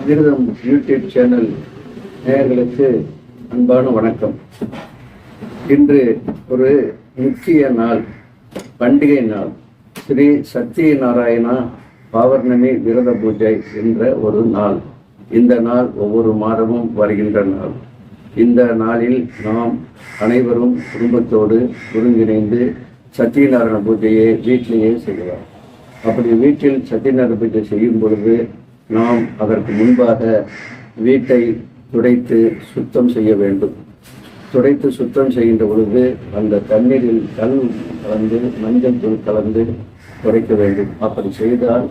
விரதம் YouTube channel நேயர்களுக்கு அன்பான வணக்கம். இன்று ஒரு முக்கிய நாள், பண்டிகை நாள். ஸ்ரீ சத்யநாராயணா பௌர்ணமி விரத பூஜை என்ற ஒரு நாள். இந்த நாள் ஒவ்வொரு மாதமும் வருகின்ற நாள். இந்த நாளில் நாம் அனைவரும் குடும்பத்தோடு ஒருங்கிணைந்து சத்யநாராயண பூஜையை வீட்டிலேயே செய்யலாம். அப்படி வீட்டில் சத்யநாராயண பூஜை செய்யும் பொழுது நாம் அதற்கு முன்பாக வீட்டை துடைத்து சுத்தம் செய்ய வேண்டும். துடைத்து சுத்தம் செய்கின்ற பொழுது அந்த தண்ணீரில் கல் கலந்து மஞ்சள் தூள் கலந்து துடைக்க வேண்டும். அப்படி செய்தால்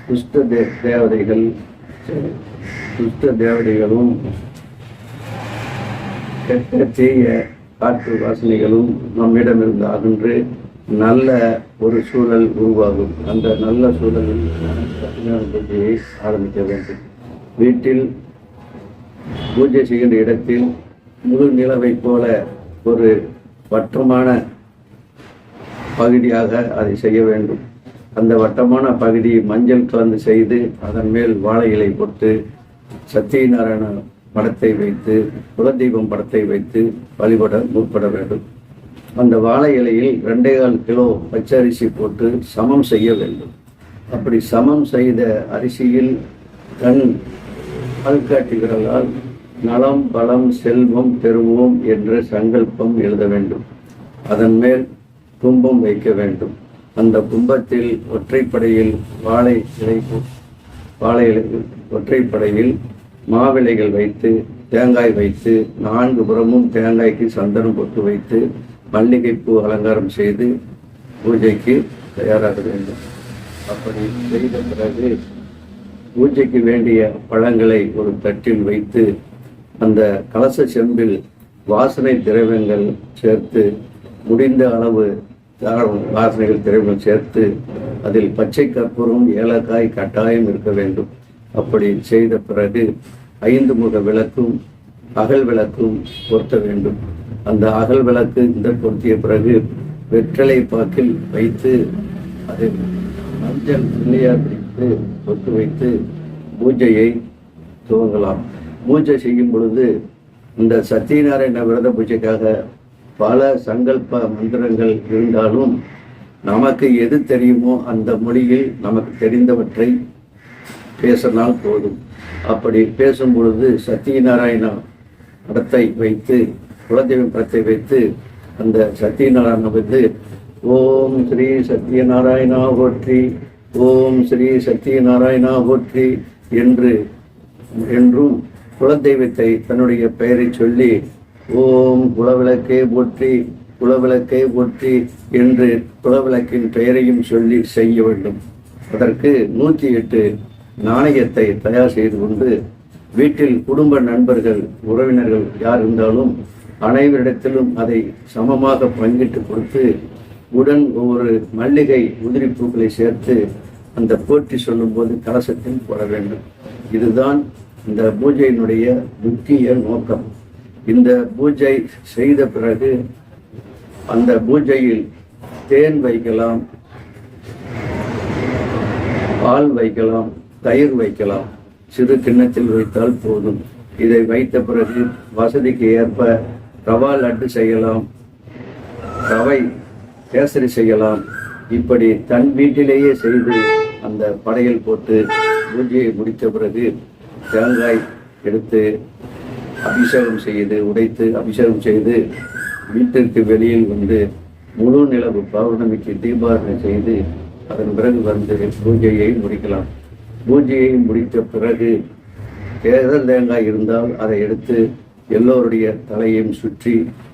துஷ்ட தேவதைகளும் கெட்ட தீய காற்று வாசனைகளும் நம்மிடமிருந்து அகன்று நல்ல ஒரு சூழல் உருவாகும். அந்த நல்ல சூழலில் சத்யநாராயண பூஜையை ஆரம்பிக்க வேண்டும். வீட்டில் பூஜை செய்கின்ற இடத்தில் முழு நிலவை போல ஒரு வட்டமான பகுதியாக அதை செய்ய வேண்டும். அந்த வட்டமான பகுதி மஞ்சள் கலந்து செய்து அதன் மேல் வாழை இலை போட்டு சத்யநாராயண படத்தை வைத்து குலதெய்வம் படத்தை வைத்து வழிபட முற்பட வேண்டும். அந்த வாழை இலையில் 2.25 கிலோ பச்சரிசி போட்டு சமம் செய்ய வேண்டும். அப்படி சமம் செய்த அரிசியில் கண் பல்காட்டி விரலால் நலம் பலம் செல்வம் பெறுவோம் என்ற சங்கல்பம் எழுத வேண்டும். அதன் மேல் கும்பம் வைக்க வேண்டும். அந்த கும்பத்தில் ஒற்றைப்படையில் ஒற்றைப்படையில் மாவிளைகள் வைத்து தேங்காய் வைத்து 4 புறமும் தேங்காய்க்கு சந்தனம் போட்டு வைத்து மல்லிகைப்பூ அலங்காரம் செய்து பூஜைக்கு தயாராக வேண்டும். அப்படி செய்த பிறகு பூஜைக்கு வேண்டிய பழங்களை ஒரு தட்டில் வைத்து அந்த கலச செம்பில் வாசனை திரவியங்கள் சேர்த்து முடிந்த அளவு வாசனைகள் திரவியங்கள் சேர்த்து அதில் பச்சை கற்பூரம் ஏலக்காய் கட்டாயம் இருக்க வேண்டும். அப்படி செய்த பிறகு 5 முக விளக்கும் அகல் விளக்கும் பொருத்த வேண்டும். அந்த அகல் விளக்கு இந்த பொருத்திய பிறகு வெற்றிலை பாக்கில் வைத்து அதை மஞ்சள் பிள்ளையார் பிடித்து பொட்டு வைத்து பூஜையை துவங்கலாம். பூஜை செய்யும் பொழுது இந்த சத்யநாராயண விரத பூஜைக்காக பல சங்கல்ப மந்திரங்கள் இருந்தாலும் நமக்கு எது தெரியுமோ அந்த மொழியில் நமக்கு தெரிந்தவற்றை பேசினால் போதும். அப்படி பேசும் பொழுது சத்யநாராயணா படத்தை வைத்து குலதெய்வம் படத்தை வைத்து அந்த சத்யநாராயண வந்து ஓம் ஸ்ரீ சத்யநாராயணா போற்றி, ஓம் ஸ்ரீ சத்யநாராயணா போற்றி என்றும் குலதெய்வத்தை தன்னுடைய பெயரை சொல்லி ஓம் குலவிளக்கே போற்றி குலவிளக்கே போற்றி என்று குலவிளக்கின் பெயரையும் சொல்லி செய்ய வேண்டும். அதற்கு 108 நாணயத்தை தயார் செய்து கொண்டு வீட்டில் குடும்ப நண்பர்கள் உறவினர்கள் யார் இருந்தாலும் அனைவரிடத்திலும் அதை சமமாக பங்கிட்டு கொடுத்து உடன் ஒவ்வொரு மல்லிகை உதிரி பூக்களை சேர்த்து அந்த போற்றி சொல்லும் போது கலசத்தில் போட வேண்டும். இதுதான் இந்த பூஜையினுடைய முக்கிய நோக்கம். இந்த பூஜை செய்த பிறகு அந்த பூஜையில் தேன் வைக்கலாம், பால் வைக்கலாம், தயிர் வைக்கலாம். சிறு கிண்ணத்தில் வைத்தால் போதும். இதை வைத்த பிறகு வசதிக்கு ஏற்ப ரவா லட்டு செய்யலாம், ரவை கேசரி செய்யலாம். இப்படி தன் வீட்டிலேயே செய்து அந்த படையல் போட்டு பூஜையை முடித்த பிறகு தேங்காய் எடுத்து அபிஷேகம் செய்து உடைத்து அபிஷேகம் செய்து வீட்டிற்கு வெளியில் வந்து முழு நிலவு பௌர்ணமிக்கு தீபாவளி செய்து அதன் பிறகு வந்து பூஜையை முடிக்கலாம். பூஜையை முடித்த பிறகு கேதல் தேங்காய் இருந்தால் அதை எடுத்து எல்லோருடைய தலையையும் சுற்றி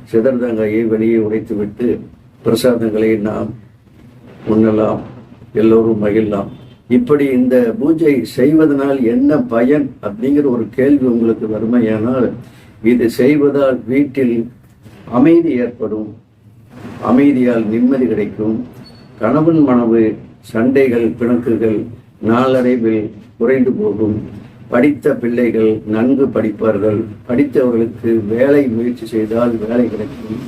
சிதர் தேங்காயை வெளியே உடைத்துவிட்டு பிரசாதங்களை நாம் உண்ணலாம், எல்லோரும் மகிழலாம். இப்படி இந்த பூஜை செய்வதனால் என்ன பயன் அப்படிங்கிற ஒரு கேள்வி உங்களுக்கு வறுமையானால், இது செய்வதால் வீட்டில் அமைதி ஏற்படும், அமைதியால் நிம்மதி கிடைக்கும், கணவன் மனைவி சண்டைகள் பிணக்குகள் நாளடைவில் குறைந்து போகும், படித்த பிள்ளைகள் நன்கு படிப்பார்கள், படித்தவர்களுக்கு வேலை முயற்சி செய்தால் வேலை கிடைக்கும்,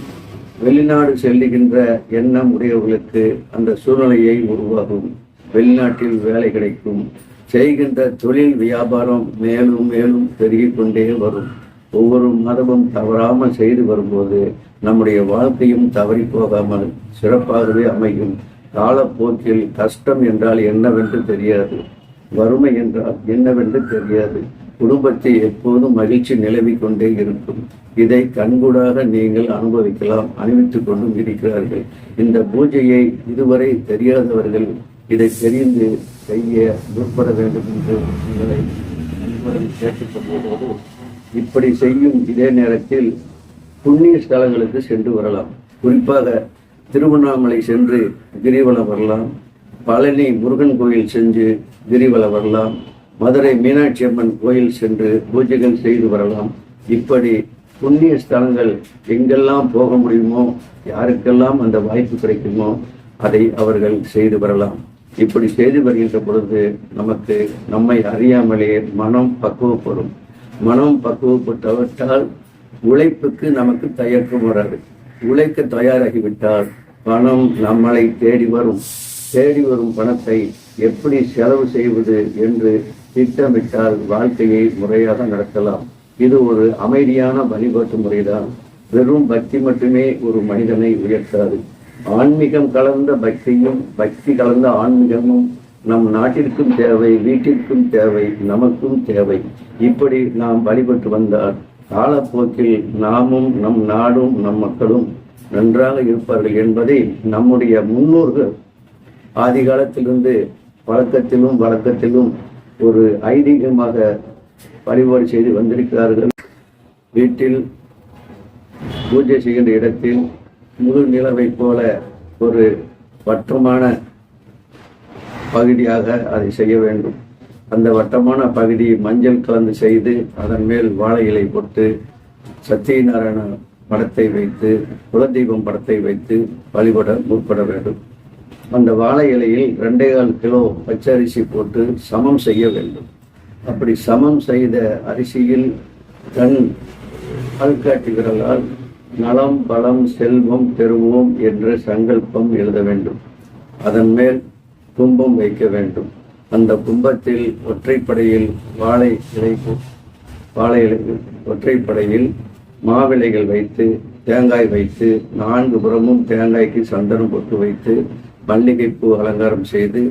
வெளிநாடு செல்லுகின்ற எண்ணம் உடையவர்களுக்கு அந்த சூழ்நிலையை உருவாகும், வெளிநாட்டில் வேலை கிடைக்கும், செய்கின்ற தொழில் வியாபாரம் மேலும் மேலும் பெருகிக் கொண்டே வரும். ஒவ்வொரு மாதமும் தவறாமல் செய்து வரும்போது நம்முடைய வாழ்க்கையும் தவறி போகாமல் சிறப்பாகவே அமையும். காலப்போக்கில் கஷ்டம் என்றால் என்னவென்று தெரியாது, வறுமை என்றால் என்னவென்று தெரியாது. குடும்பத்தை எப்போதும் மகிழ்ச்சி நிலவி கொண்டே இருக்கும். இதை கண்கூடாக நீங்கள் அனுபவிக்கலாம், அனுபவித்துக் கொண்டும் இருக்கிறார்கள். இந்த பூஜையை இதுவரை தெரியாதவர்கள் இதை தெரிந்து செய்ய முற்பட வேண்டும் என்று உங்களை அன்புடன் கேட்டுக்கொள்வதோடு, இப்படி செய்யும் இதே நேரத்தில் புண்ணிய ஸ்தலங்களுக்கு சென்று வரலாம். குறிப்பாக திருவண்ணாமலை சென்று கிரிவலம் வரலாம், பழனி முருகன் கோயில் சென்று கிரிவலம் வரலாம், மதுரை மீனாட்சி அம்மன் கோயில் சென்று பூஜைகள் செய்து வரலாம். இப்படி புண்ணிய ஸ்தலங்கள் எங்கெல்லாம் போக முடியுமோ, யாருக்கெல்லாம் அந்த வாய்ப்பு கிடைக்குமோ அதை அவர்கள் செய்து வரலாம். இப்படி செய்து வருகின்ற பொழுது நமக்கு நம்மை அறியாமலே மனம் பக்குவப்படும். மனம் பக்குவப்பட்டவற்றால் உழைப்புக்கு நமக்கு தயக்கம் வராது. உழைக்க தயாராகிவிட்டால் பணம் நம்மளை தேடி வரும். தேடி வரும் பணத்தை எப்படி செலவு செய்வது என்று திட்டமிட்டால் வாழ்க்கையை முறையாக நடத்தலாம். இது ஒரு அமைதியான வழிபாட்டு முறைதான். வெறும் பக்தி மட்டுமே ஒரு மனிதனை உயர்த்தாது. ஆன்மீகம் கலந்த பக்தியும் பக்தி கலந்த ஆன்மீகமும் நம் நாட்டிற்கும் தேவை, வீட்டிற்கும் தேவை, நமக்கும் தேவை. இப்படி நாம் வழிபட்டு வந்தால் காலப்போக்கில் நாமும் நம் நாடும் நம் மக்களும் நன்றாக இருப்பார்கள் என்பதை நம்முடைய முன்னோர்கள் ஆதி காலத்திலிருந்து வழக்கத்திலும் ஒரு ஐதீகமாக வழிபாடு செய்து வந்திருக்கிறார்கள். வீட்டில் பூஜை செய்கின்ற இடத்தில் முழு நிலவை போல ஒரு வட்டமான பகுதியாக அதை செய்ய வேண்டும். அந்த வட்டமான பகுதி மஞ்சள் கலந்து செய்து அதன் மேல் வாழை இலை போட்டு சத்தியநாராயண படத்தை வைத்து குலதெய்வம் படத்தை வைத்து வழிபட முற்பட வேண்டும். அந்த வாழை இலையில் 2.25 கிலோ பச்சரிசி போட்டு சமம் செய்ய வேண்டும். அப்படி சமம் செய்த அரிசியில் தன் ஆள்காட்டி விரலால் நலம் பலம் செல்வம் பெறுவோம் என்ற சங்கல்பம் எழுத வேண்டும். அதன் மேல் கும்பம் வைக்க வேண்டும். அந்த கும்பத்தில் ஒற்றைப்படையில் வாழை இலை ஒற்றைப்படையில் மாவிளைகள் வைத்து தேங்காய் வைத்து 4 புறமும் தேங்காய்க்கு சந்தனம் போட்டு வைத்து மல்லிகைப்பூ அலங்காரம் செய்து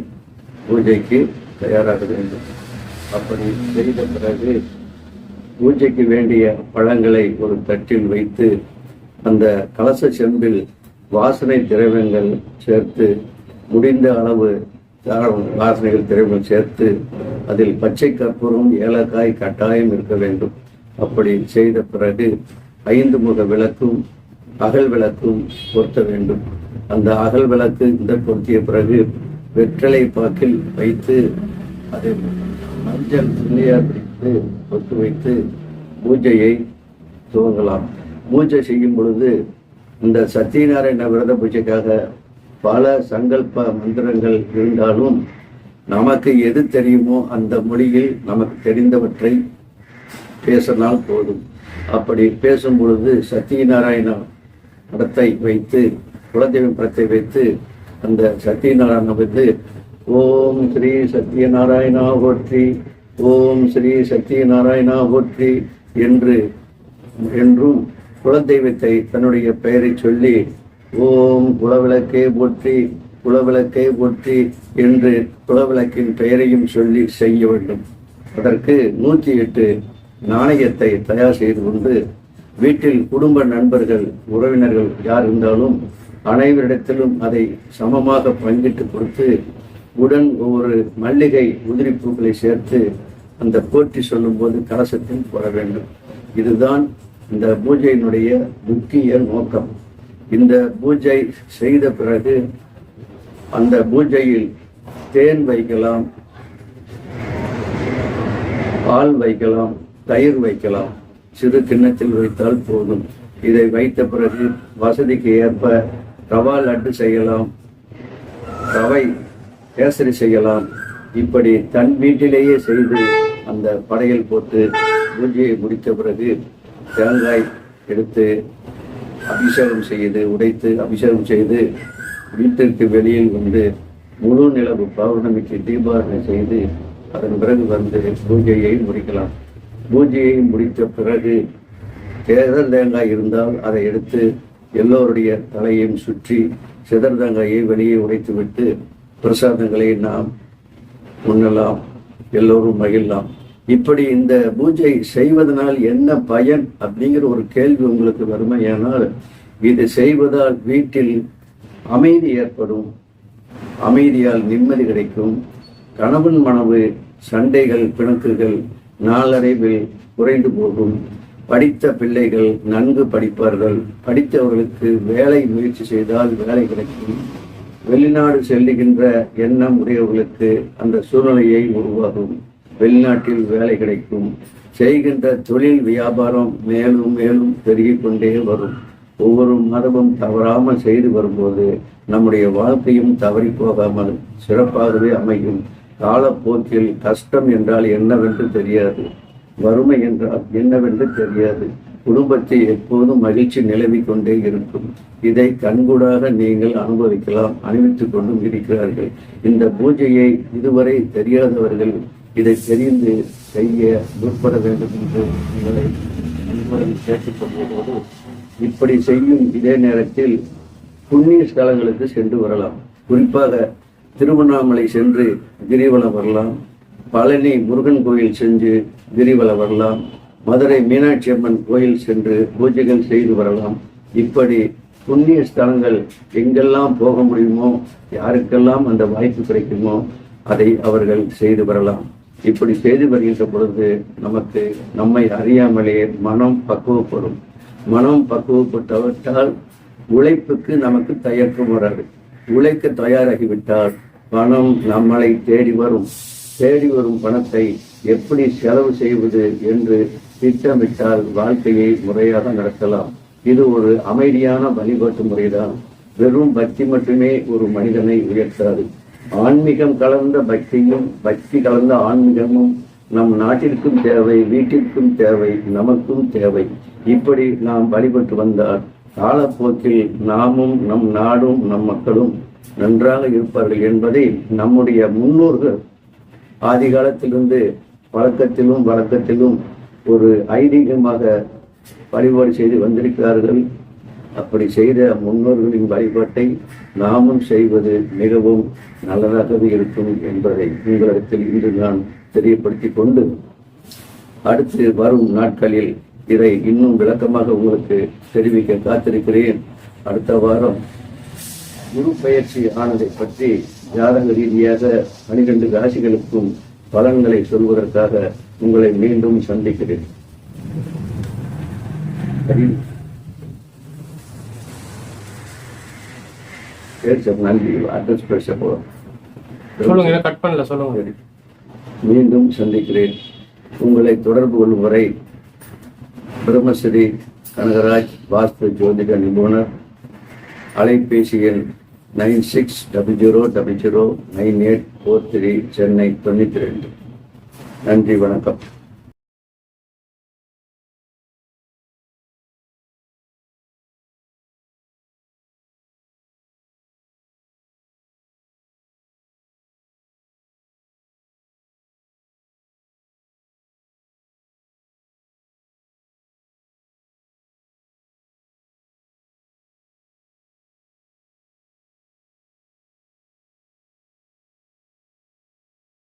பூஜைக்கு தயாராக வேண்டும். அப்படி செய்த பிறகு பூஜைக்கு வேண்டிய பழங்களை ஒரு தட்டில் வைத்து அந்த கலச செம்பில் வாசனை திரவியங்கள் சேர்த்து முடிந்த அளவு வாசனைகள் திரவியங்கள் சேர்த்து அதில் பச்சை கற்பூரம் ஏலக்காய் கட்டாயம் இருக்க வேண்டும். அப்படி செய்த பிறகு 5 முக விளக்கும் அகல் விளக்கும் பொருத்த வேண்டும். அந்த அகல் விளக்கு இந்த பொருத்திய பிறகு வெற்றிலை பாக்கில் வைத்து அதை மஞ்சள் துணியார் பிடித்து பொத்து வைத்து பூஜையை துவங்கலாம். பூஜை செய்யும் பொழுது இந்த சத்தியநாராயண விரத பூஜைக்காக பல சங்கல்ப மந்திரங்கள் இருந்தாலும் நமக்கு எது தெரியுமோ அந்த மொழியில் நமக்கு தெரிந்தவற்றை பேசினால் போதும். அப்படி பேசும் பொழுது சத்தியநாராயண படத்தை வைத்து குலதெய்வம் படத்தை வைத்து அந்த சத்தியநாராயண வந்து ஓம் ஸ்ரீ சத்தியநாராயணா போற்றி, ஓம் ஸ்ரீ சத்தியநாராயணா போற்றி என்றும் குலதெய்வத்தை தன்னுடைய பெயரை சொல்லி ஓம் குலவிளக்கே போற்றி, குலவிளக்கே போற்றி என்று குலவிளக்கின் பெயரையும் சொல்லி செய்ய வேண்டும். அதற்கு 108 நாணயத்தை தயார் செய்து கொண்டு வீட்டில் குடும்ப நண்பர்கள் உறவினர்கள் யார் இருந்தாலும் அனைவரிடத்திலும் அதை சமமாக பங்கிட்டு கொடுத்து உடன் ஒவ்வொரு மல்லிகை உதிரி பூக்களை சேர்த்து அந்த போற்றி சொல்லும் போது கலசத்தில் போட வேண்டும். இதுதான் இந்த பூஜையினுடைய முக்கிய நோக்கம். இந்த பூஜை செய்த பிறகு அந்த பூஜையில் தேன் வைக்கலாம், பால் வைக்கலாம், தயிர் வைக்கலாம். சிறு கிண்ணத்தில் வைத்தால் போதும். இதை வைத்த பிறகு வசதிக்கு ஏற்ப ரவா லட்டு செய்யலாம், ரவை கேசரி செய்யலாம். இப்படி தன் வீட்டிலேயே செய்து அந்த படையல் போட்டு பூஜையை முடித்த பிறகு தேங்காய் எடுத்து அபிஷேகம் செய்து உடைத்து அபிஷேகம் செய்து வீட்டிற்கு வெளியில் வந்து முழு நிலவு பௌர்ணமிக்கு தீபாவளி செய்து அதன் பிறகு வந்து பூஜையை முடிக்கலாம். பூஜையை முடித்த பிறகு தேர்தல் தேங்காய் இருந்தால் அதை எடுத்து எல்லோருடைய தலையையும் சுற்றி சிதர் தேங்காயை வெளியே உடைத்துவிட்டு பிரசாதங்களை நாம் உண்ணலாம், எல்லோரும் மகிழலாம். இப்படி இந்த பூஜை செய்வதனால் என்ன பயன் அப்படிங்கிற ஒரு கேள்வி உங்களுக்கு வறுமையானால், இது செய்வதால் வீட்டில் அமைதி ஏற்படும், அமைதியால் நிம்மதி கிடைக்கும், கணவன் மனைவி சண்டைகள் பிணக்குகள் நாளடைவில் குறைந்து போகும், படித்த பிள்ளைகள் நன்கு படிப்பார்கள், படித்தவர்களுக்கு வேலை முயற்சி செய்தால் வேலை கிடைக்கும், வெளிநாடு செல்லுகின்ற எண்ணம் உடையவர்களுக்கு அந்த சூழ்நிலையை உருவாகும், வெளிநாட்டில் வேலை கிடைக்கும், செய்கின்ற தொழில் வியாபாரம் மேலும் மேலும் பெருகிக் கொண்டே வரும். ஒவ்வொரு மாதமும் தவறாமல் செய்து வரும்போது நம்முடைய வாழ்க்கையும் தவறி போகாமல் சிறப்பாகவே அமையும். காலப்போக்கில் கஷ்டம் என்றால் என்னவென்று தெரியாது, வறுமை என்றால் என்னவென்று தெரியாது, குடும்பத்தை எப்போதும் மகிழ்ச்சி நிலவி கொண்டே இருக்கும். இதை கண்கூடாக நீங்கள் அனுபவிக்கலாம், அனுபவித்துக் கொண்டும் இருக்கிறார்கள். இந்த பூஜையை இதுவரை தெரியாதவர்கள் இதை தெரிந்து செய்ய முற்பட வேண்டும் என்று உங்களை அன்புடன் கேட்டுக்கொள்வதோடு, இப்படி செய்யும் இதே நேரத்தில் புண்ணிய ஸ்தலங்களுக்கு சென்று வரலாம். குறிப்பாக திருவண்ணாமலை சென்று கிரிவலம் வரலாம், பழனி முருகன் கோயில் சென்று கிரிவலம் வரலாம், மதுரை மீனாட்சி அம்மன் கோயில் சென்று பூஜைகள் செய்து வரலாம். இப்படி புண்ணிய ஸ்தலங்கள் எங்கெல்லாம் போக முடியுமோ, யாருக்கெல்லாம் அந்த வாய்ப்பு கிடைக்குமோ அதை அவர்கள் செய்து வரலாம். இப்படி செய்து வருகின்ற பொழுது நமக்கு நம்மை அறியாமலே மனம் பக்குவப்படும். மனம் பக்குவப்பட்டவற்றால் உழைப்புக்கு நமக்கு தயக்கம் வராது. உழைக்க தயாராகிவிட்டால் பணம் நம்மளை தேடி வரும். தேடி வரும் பணத்தை எப்படி செலவு செய்வது என்று திட்டமிட்டால் வாழ்க்கையை முறையாக நடத்தலாம். இது ஒரு அமைதியான வழிபாட்டு முறைதான். வெறும் பக்தி மட்டுமே ஒரு மனிதனை உயர்த்தாது. ஆன்மீகம் கலந்த பக்தியும் பக்தி கலந்த ஆன்மீகமும் நம் நாட்டிற்கும் தேவை, வீட்டிற்கும் தேவை, நமக்கும் தேவை. இப்படி நாம் வழிபட்டு வந்தால் காலப்போக்கில் நாமும் நம் நாடும் நம் மக்களும் நன்றாக இருப்பார்கள் என்பதை நம்முடைய முன்னோர்கள் ஆதி காலத்திலிருந்து பழக்கத்திலும் வழக்கத்திலும் ஒரு ஐதீகமாக வழிபாடு செய்து வந்திருக்கிறார்கள். அப்படி செய்த முன்னோர்களின் வழிபாட்டை நாமும் செய்வது மிகவும் நல்லதாகவே இருக்கும் என்பதை உங்களிடத்தில் இன்று நான் தெரியப்படுத்திக் கொண்டு, அடுத்து வரும் நாட்களில் இதை இன்னும் விளக்கமாக உங்களுக்கு தெரிவிக்க காத்திருக்கிறேன். அடுத்த வாரம் குரு பயிற்சி ஆனதை பற்றி ஜாதக ரீதியாக 12 ராசிகளுக்கும் பலன்களை சொல்வதற்காக உங்களை மீண்டும் சந்திக்கிறேன். நன்றி. அட்ரஸ் பேச போறோம். மீண்டும் சந்திக்கிறேன். உங்களை தொடர்பு கொள்ளும் வரை பிரம்மஸ்ரீ கனகராஜ் வாஸ்து ஜோதிட நிபுணர். அலைபேசி எண் 9600009843 சென்னை 92. நன்றி, வணக்கம்.